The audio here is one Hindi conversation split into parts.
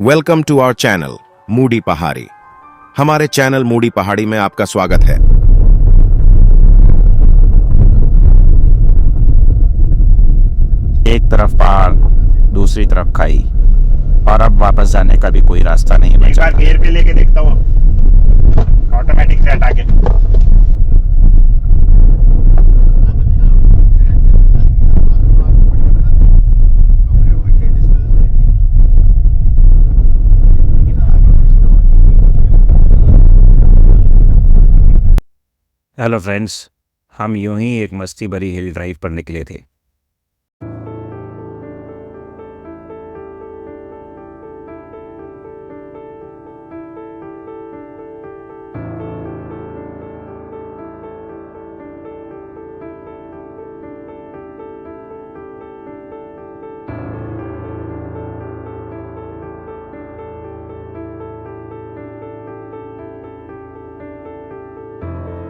Welcome to our channel Moody Pahadi. हमारे चैनल मूडी पहाड़ी में आपका स्वागत है। एक तरफ पहाड़, दूसरी तरफ खाई, और अब वापस जाने का भी कोई रास्ता नहीं एक बचा। बार गियर पे लेके देखता हूँ, ऑटोमेटिक से हटा के। हेलो फ्रेंड्स, हम यूं ही एक मस्ती भरी हिल ड्राइव पर निकले थे।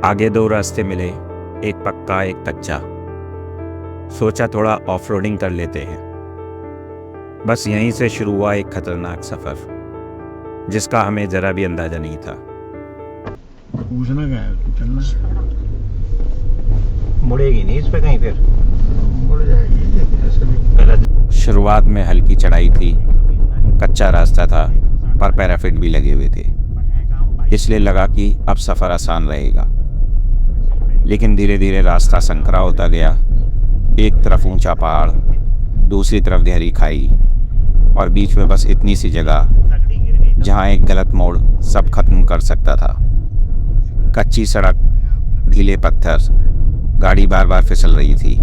आगे दो रास्ते मिले, एक पक्का एक कच्चा। सोचा थोड़ा ऑफ रोडिंग कर लेते हैं। बस यहीं से शुरू हुआ एक खतरनाक सफर, जिसका हमें जरा भी अंदाजा नहीं था। पूछना क्या है, चलना मुड़ेगी नहीं इस पे कहीं, फिर मुड़ जाएगी। शुरुआत में हल्की चढ़ाई थी, कच्चा रास्ता था, पर पैराफिट भी लगे हुए थे, इसलिए लगा कि अब सफ़र आसान रहेगा। लेकिन धीरे धीरे रास्ता संकरा होता गया। एक तरफ ऊंचा पहाड़, दूसरी तरफ गहरी खाई, और बीच में बस इतनी सी जगह जहां एक गलत मोड़ सब खत्म कर सकता था। कच्ची सड़क, ढीले पत्थर, गाड़ी बार बार फिसल रही थी।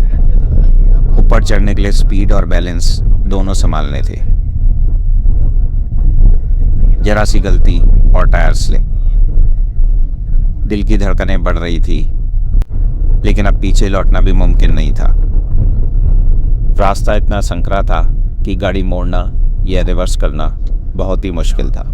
ऊपर चढ़ने के लिए स्पीड और बैलेंस दोनों संभालने थे। जरा सी गलती और टायर स्लिप। दिल की धड़कनें बढ़ रही थी, लेकिन अब पीछे लौटना भी मुमकिन नहीं था। रास्ता इतना संकरा था कि गाड़ी मोड़ना या रिवर्स करना बहुत ही मुश्किल था।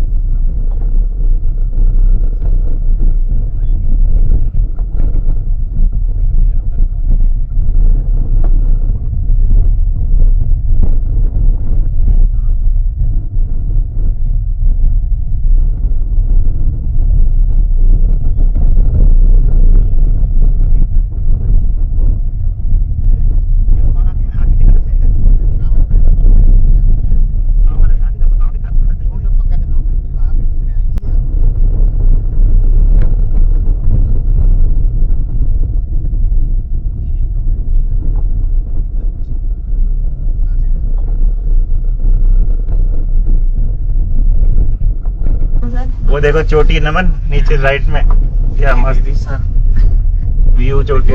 वो देखो चोटी नमन नीचे राइट में, क्या मस्त व्यू चोटी।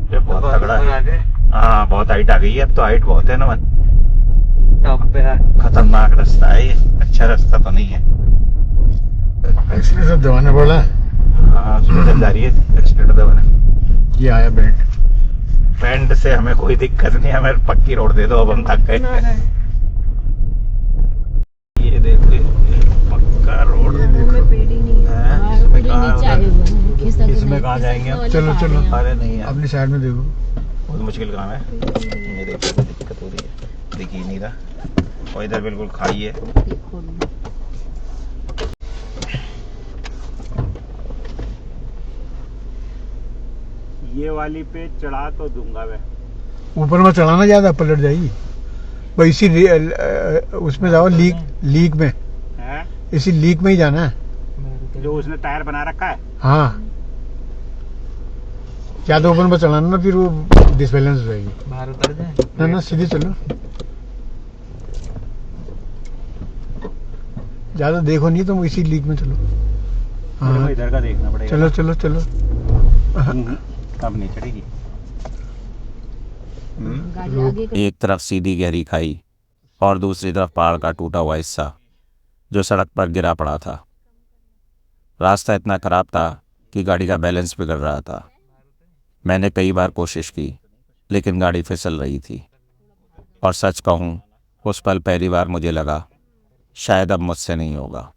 ये बहुत तगड़ा है। हाँ बहुत हाइट आ गई है अब तो, हाइट बहुत है नमन। खतरनाक रास्ता है ये, अच्छा रास्ता तो नहीं है। एक्सीलेटर दबाना पड़ा। हाँ उसमें जा रही है एक्सीलेटर दबाना। ये आया बैंड से हमें कोई दिक्कत नहीं, हमें पक्की रोड दे दो, अब हम थक गए। ये देखो पक्का रोड है, इसमें कहाँ जाएंगे हम? चलो चलो, अरे नहीं यार, अपनी साइड में देखो। बहुत मुश्किल काम है। ये देखो दिक्कत हो रही है, दिख ही नहीं रहा। और इधर बिल्कुल खाई है। ये वाली पे चढ़ा तो दूंगा मैं। ऊपर में चढ़ाना ज्यादा पलट जाएगी। वो इसी उसमें जाओ, लीक में, है इसी लीक में ही जाना है। जो उसने टायर बना रखा है। हाँ ज्यादा ऊपर में चढ़ाना ना, फिर वो डिसबैलेंस हो जाएगी। बाहर उतर जाए। ना ना सीधे चलो, ज्यादा देखो नहीं तुम, इसी लीक में चलो। हाँ इधर का देखना पड़ेगा। चलो चलो चलो। अब नहीं चढ़ेगी। एक तरफ सीधी गहरी खाई और दूसरी तरफ पहाड़ का टूटा हुआ हिस्सा जो सड़क पर गिरा पड़ा था। रास्ता इतना खराब था कि गाड़ी का बैलेंस बिगड़ रहा था। मैंने कई बार कोशिश की, लेकिन गाड़ी फिसल रही थी। और सच कहूँ, उस पल पहली बार मुझे लगा शायद अब मुझसे नहीं होगा।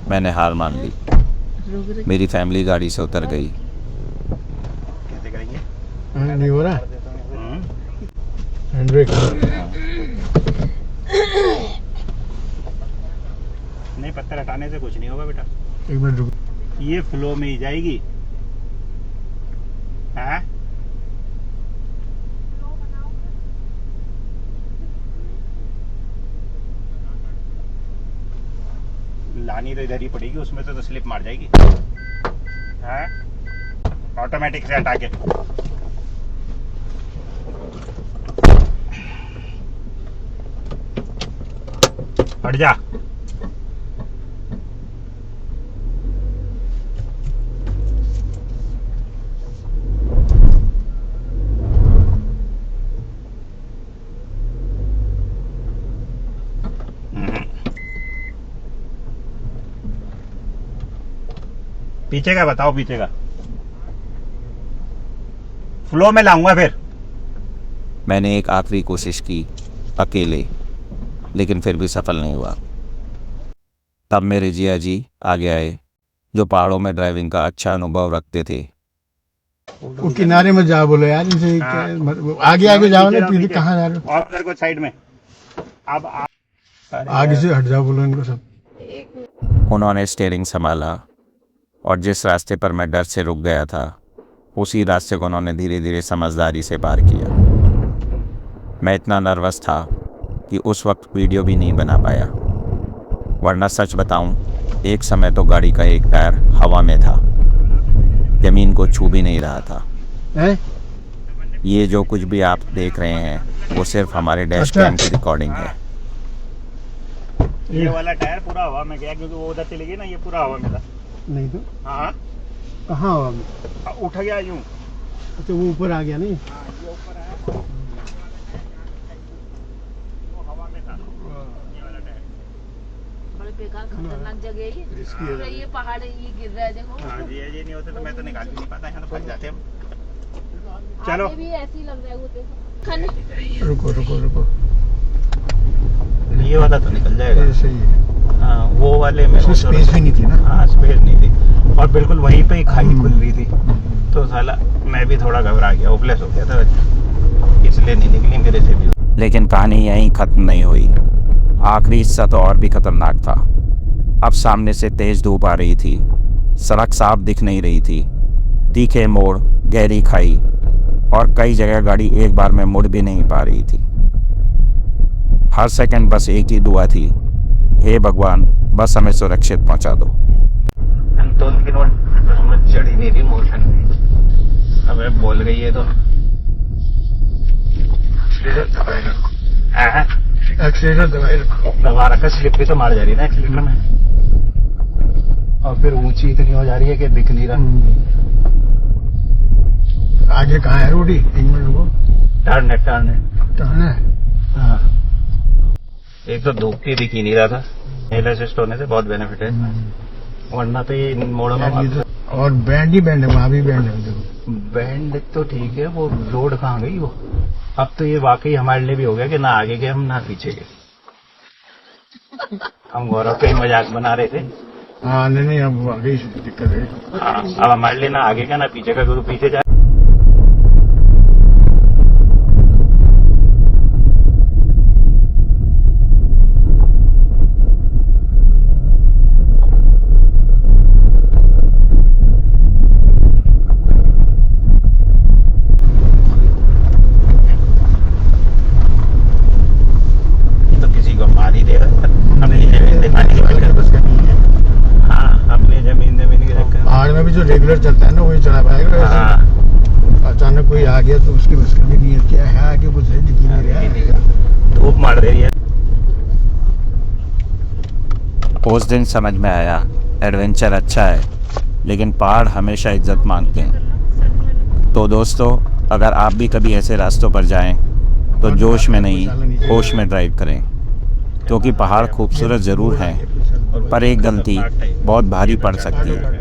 मैंने हार मान ली। मेरी फैमिली गाड़ी से उतर गई। कैसे करेंगे? नहीं हो रहा हैंड ब्रेक। पत्थर हटाने से कुछ नहीं होगा बेटा, एक मिनट रुको। ये फ्लो में ही जाएगी। हाँ लानी तो इधर ही पड़ेगी, उसमें से तो स्लिप मार जाएगी। हाँ ऑटोमेटिक से हटा के। हट जा। पीछे का बताओ, पीछे का फ्लो में लाऊंगा फिर। मैंने एक आखिरी कोशिश की अकेले, लेकिन फिर भी सफल नहीं हुआ। तब मेरे जिया जी आगे आए, जो पहाड़ों में ड्राइविंग का अच्छा अनुभव रखते थे। वो किनारे में जा बोलो यार इनसे। आगे आगे जाओ ना, पीछे कहाँ जा रहे हो? और उधर को साइड में। अब आगे से हट जाओ बोलो इनको सब। उन्होंने स्टीयरिंग संभाला और जिस रास्ते पर मैं डर से रुक गया था, उसी रास्ते को उन्होंने धीरे धीरे समझदारी से पार किया। मैं इतना नर्वस था कि उस वक्त वीडियो भी नहीं बना पाया, वरना सच बताऊं, एक समय तो गाड़ी का एक टायर हवा में था, जमीन को छू भी नहीं रहा था। हैं? ये जो कुछ भी आप देख रहे हैं वो सिर्फ हमारे डैश अच्छा। कैम की रिकॉर्डिंग है। ये वाला टायर पूरा हवा में गया, क्योंकि वो उधर चली गई ना, ये पूरा हवा में था। नहीं तो हाँ कहाँ हुआ? उठ गया यूं। तो वो ऊपर आ गया नहीं? हाँ ये ऊपर आया, वो हवा में था ये वाला टायर। बड़े बेकार खतरनाक जगह है ये। अरे ये पहाड़ ये गिर रहा है देखो। हाँ जी ये नहीं होते तो मैं तो निकाल भी नहीं पाता, यहाँ तो फंस जाते हम। चलो आगे भी ऐसे ही लग रहा है वो देखो। खाने रुको रुको रुको, ये वाला तो निकल जाएगा। ये सही है। हाँ वो वाले में उसमें स्पेस भी नहीं थी ना। हाँ स्पेस नहीं थी, और बिल्कुल वहीं पे ही खाई खुल रही थी। तो साला मैं भी थोड़ा घबरा गया, ओपलेस हो गया था, इसलिए नहीं निकली मेरे से भी। लेकिन कहानी यहीं खत्म नहीं हुई। आखिरी हिस्सा तो और भी खतरनाक था। अब सामने से तेज धूप आ रही थी, सड़क साफ दिख नहीं रही थी, तीखे मोड़, गहरी खाई, और कई जगह गाड़ी एक बार में मुड़ भी नहीं पा रही थी। हर सेकंड बस एक ही दुआ थी, हे भगवान बस हमें सुरक्षित पहुंचा दो। तो लेकिन वो उसमें चढ़ी नहीं रही मोशन। अब बोल गई है तो एक्सीलेटर दबाए रखो। दबा रखा, स्लिप भी तो मार जा रही है ना एक्सीलेटर में, और फिर ऊंची इतनी हो जा रही है कि दिख नहीं रहा। आगे कहाँ है रोडी? एक मिनट रुको। टर्न है टर्न है। टर्न है। हाँ एक तो धूप की दिख ही नहीं रहा था, हेल असिस्ट होने से बहुत बेनिफिट है, वरना तो ये मोड़ों में ये तो और बैंड ही बैंड है, वहाँ भी बैंड है देखो। बैंड तो ठीक है, वो रोड कहाँ गई वो। अब तो ये वाकई हमारे लिए भी हो गया कि ना आगे गए हम ना पीछे गए। हम गौरव का ही मजाक बना रहे थे। हाँ नहीं नहीं, अब आगे ही दिक्कत है। हाँ, अब हमारे लिए ना आगे का ना पीछे का, गुरु पीछे जा। तो किसी को मार ही देगा अपनी जमीन दिखाने के चक्कर में। हाँ अपनी जमीन के चक्कर में। पहाड़ में भी जो रेगुलर चलता है ना वही चला पाएगा। हाँ अचानक कोई आ गया तो उसकी बस कभी नहीं है। क्या है आगे कुछ है, दिख ही नहीं रहा है। धूप मार दे रही है। उस दिन समझ में आया एडवेंचर अच्छा है, लेकिन पहाड़ हमेशा इज्जत मांगते हैं। तो दोस्तों, अगर आप भी कभी ऐसे रास्तों पर जाएं तो जोश में नहीं, होश में ड्राइव करें, क्योंकि पहाड़ खूबसूरत ज़रूर हैं, पर एक गलती बहुत भारी पड़ सकती है।